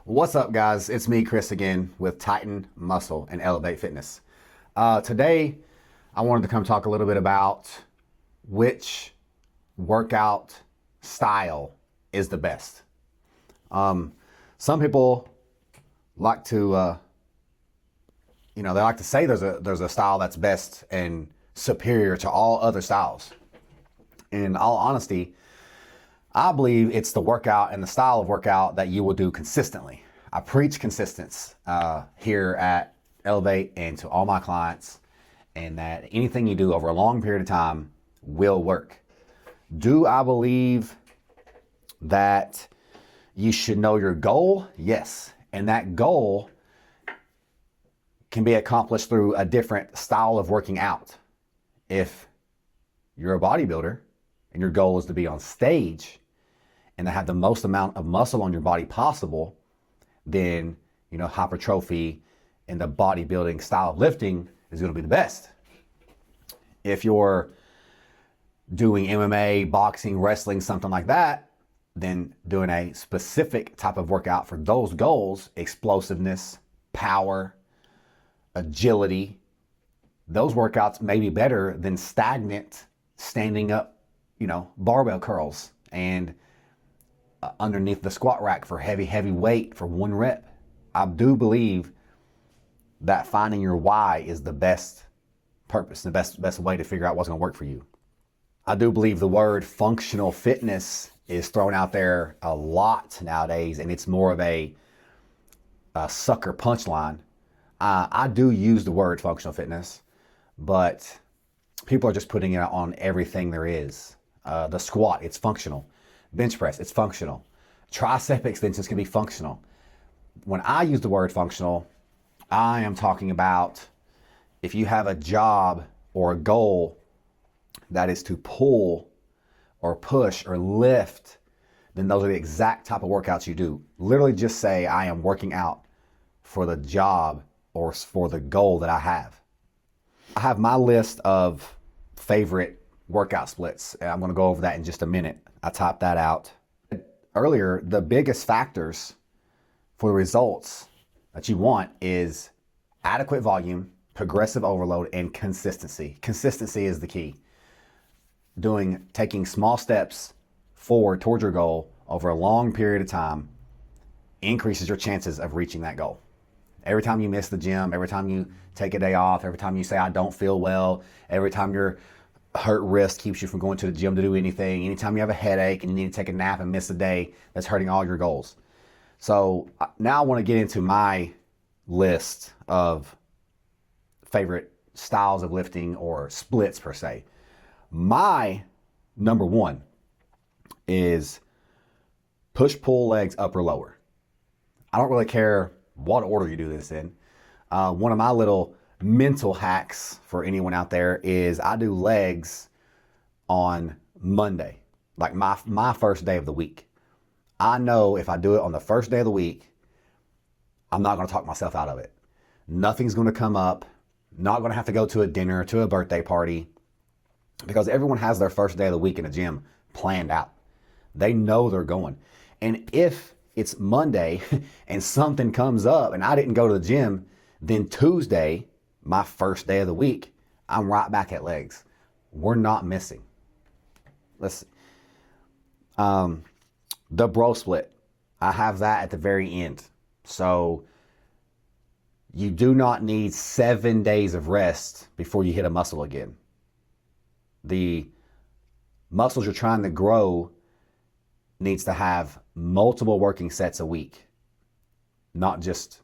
What's up, guys? It's me, Chris, again with Titan Muscle and Elevate Fitness. Today, I wanted to come talk a little bit about which workout style is the best. Some people like to, they like to say there's a style that's best and superior to all other styles. In all honesty, I believe it's the workout and the style of workout that you will do consistently. I preach consistency here at Elevate and to all my clients, and that anything you do over a long period of time will work. Do I believe that you should know your goal? Yes. And that goal can be accomplished through a different style of working out. If you're a bodybuilder and your goal is to be on stage and to have the most amount of muscle on your body possible, then, hypertrophy and the bodybuilding style of lifting is going to be the best. If you're doing MMA, boxing, wrestling, something like that, then doing a specific type of workout for those goals, explosiveness, power, agility, those workouts may be better than stagnant standing up, barbell curls and underneath the squat rack for heavy weight for one rep. I do believe that finding your why is the best purpose, the best way to figure out what's going to work for you. I do believe the word functional fitness is thrown out there a lot nowadays, and it's more of a sucker punchline. I do use the word functional fitness, but people are just putting it on everything there is. The squat, it's functional. Bench press, it's functional. Tricep extensions can be functional. When I use the word functional, I am talking about if you have a job or a goal that is to pull or push or lift, then those are the exact type of workouts you do. Literally just say, I am working out for the job or for the goal that I have. I have my list of favorite workout splits. I'm going to go over that in just a minute. I typed that out. Earlier, the biggest factors for the results that you want is adequate volume, progressive overload, and consistency. Consistency is the key. Taking small steps forward towards your goal over a long period of time increases your chances of reaching that goal. Every time you miss the gym, every time you take a day off, every time you say, I don't feel well, every time your hurt wrist keeps you from going to the gym to do anything, anytime you have a headache and you need to take a nap and miss a day, that's hurting all your goals. So now I want to get into my list of favorite styles of lifting or splits per se. My number one is push-pull legs upper lower. I don't really care what order you do this in. One of my little mental hacks for anyone out there is I do legs on Monday, like my first day of the week. I know if I do it on the first day of the week, I'm not going to talk myself out of it. Nothing's going to come up. Not going to have to go to a dinner, to a birthday party, because everyone has their first day of the week in a gym planned out. They know they're going. And if it's Monday and something comes up and I didn't go to the gym, then Tuesday, my first day of the week, I'm right back at legs. We're not missing. Let's see. The bro split. I have that at the very end. So you do not need 7 days of rest before you hit a muscle again. The muscles you're trying to grow needs to have multiple working sets a week, not just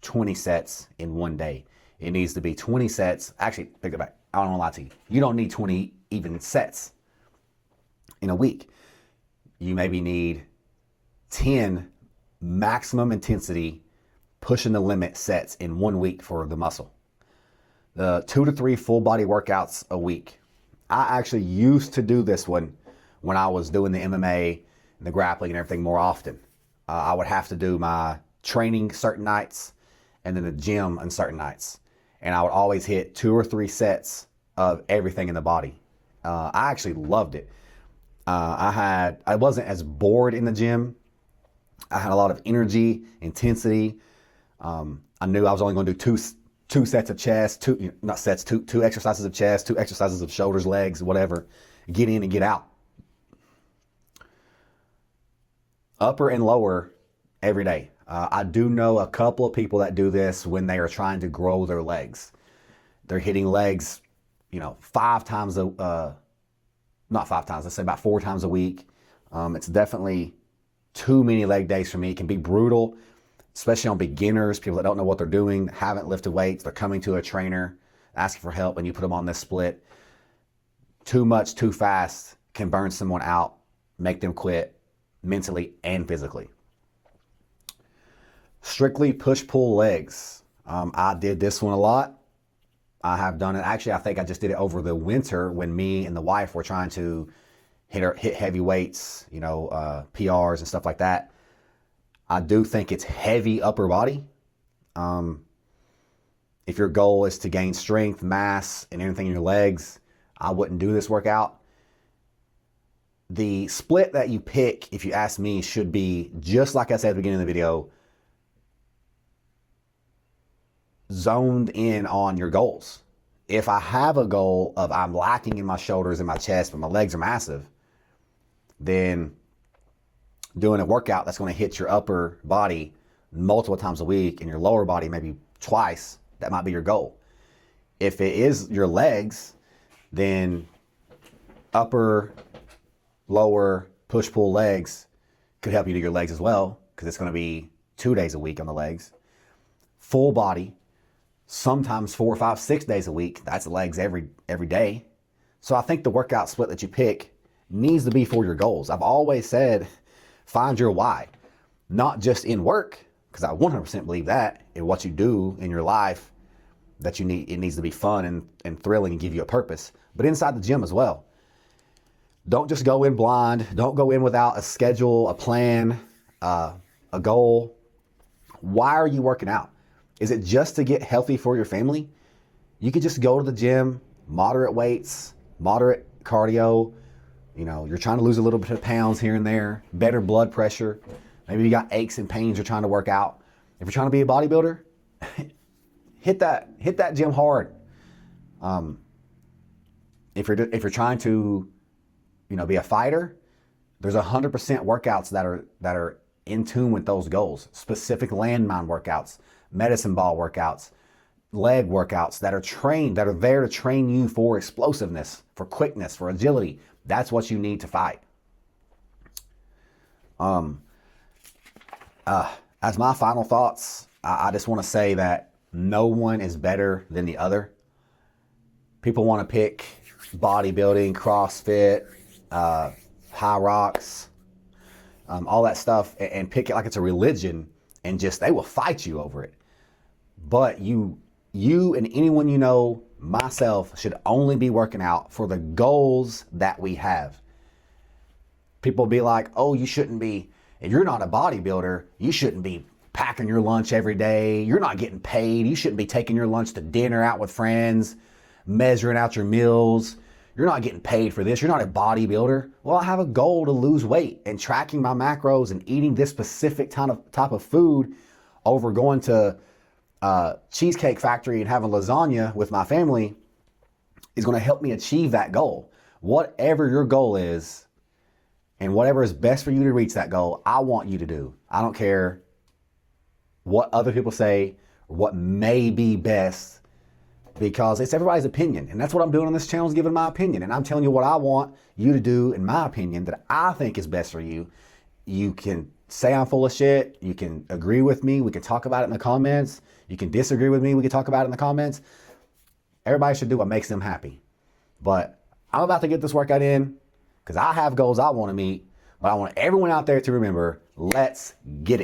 20 sets in one day. It needs to be 20 sets. Actually, pick it back. I don't want to lie to you. You don't need 20 even sets in a week. You maybe need 10 maximum intensity, pushing the limit sets in 1 week for the muscle. The 2 to 3 full body workouts a week. I actually used to do this one when I was doing the MMA and the grappling and everything more often. I would have to do my training certain nights and then the gym on certain nights. And I would always hit 2 or 3 sets of everything in the body. I actually loved it. I wasn't as bored in the gym I had a lot of energy, intensity. I knew I was only going to do two sets of chest, two exercises of chest, two exercises of shoulders, legs, whatever. Get in and get out. Upper and lower every day. I do know a couple of people that do this when they are trying to grow their legs. They're hitting legs, 5 times not 5 times, let's say about 4 times a week. It's definitely too many leg days for me. It can be brutal, especially on beginners, people that don't know what they're doing, haven't lifted weights. They're coming to a trainer asking for help, and you put them on this split. Too much, too fast can burn someone out, make them quit mentally and physically. Strictly push-pull legs. I did this one a lot. I have done it. Actually, I think I just did it over the winter when me and the wife were trying to hit heavy weights, PRs and stuff like that. I do think it's heavy upper body. If your goal is to gain strength, mass, and anything in your legs, I wouldn't do this workout. The split that you pick, if you ask me, should be, just like I said at the beginning of the video, zoned in on your goals. If I have a goal of I'm lacking in my shoulders and my chest, but my legs are massive, then doing a workout that's going to hit your upper body multiple times a week and your lower body maybe twice, that might be your goal. If it is your legs, then upper, lower, push-pull legs could help you do your legs as well, because it's going to be 2 days a week on the legs. Full body, sometimes 4, 5, 6 days a week. That's legs every day. So I think the workout split that you pick needs to be for your goals. I've always said, find your why, not just in work, because I 100% believe that in what you do in your life, that it needs to be fun and thrilling and give you a purpose, but inside the gym as well. Don't just go in blind. Don't go in without a schedule, a plan, a goal. Why are you working out? Is it just to get healthy for your family? You could just go to the gym, moderate weights, moderate cardio. You're trying to lose a little bit of pounds here and there, better blood pressure. Maybe you got aches and pains you're trying to work out. If you're trying to be a bodybuilder, hit that gym hard. If you're trying to, be a fighter, there's 100% workouts that are in tune with those goals. Specific landmine workouts, medicine ball workouts, leg workouts that are there to train you for explosiveness, for quickness, for agility. That's what you need to fight. As my final thoughts, I just want to say that no one is better than the other. People want to pick bodybuilding, CrossFit, high rocks, all that stuff, and pick it like it's a religion, and they will fight you over it. But you and anyone myself, should only be working out for the goals that we have. People be like, oh, you shouldn't be, if you're not a bodybuilder, you shouldn't be packing your lunch every day. You're not getting paid. You shouldn't be taking your lunch to dinner out with friends, measuring out your meals. You're not getting paid for this. You're not a bodybuilder. Well, I have a goal to lose weight, and tracking my macros and eating this specific type of food over going to Cheesecake Factory and having lasagna with my family is going to help me achieve that goal. Whatever your goal is and whatever is best for you to reach that goal, I want you to do. I don't care what other people say or what may be best, because it's everybody's opinion. And that's what I'm doing on this channel, is giving my opinion. And I'm telling you what I want you to do, in my opinion, that I think is best for you. You can say I'm full of shit. You can agree with me. We can talk about it in the comments. You can disagree with me. We can talk about it in the comments. Everybody should do what makes them happy. But I'm about to get this workout in because I have goals I want to meet. But I want everyone out there to remember, let's get it.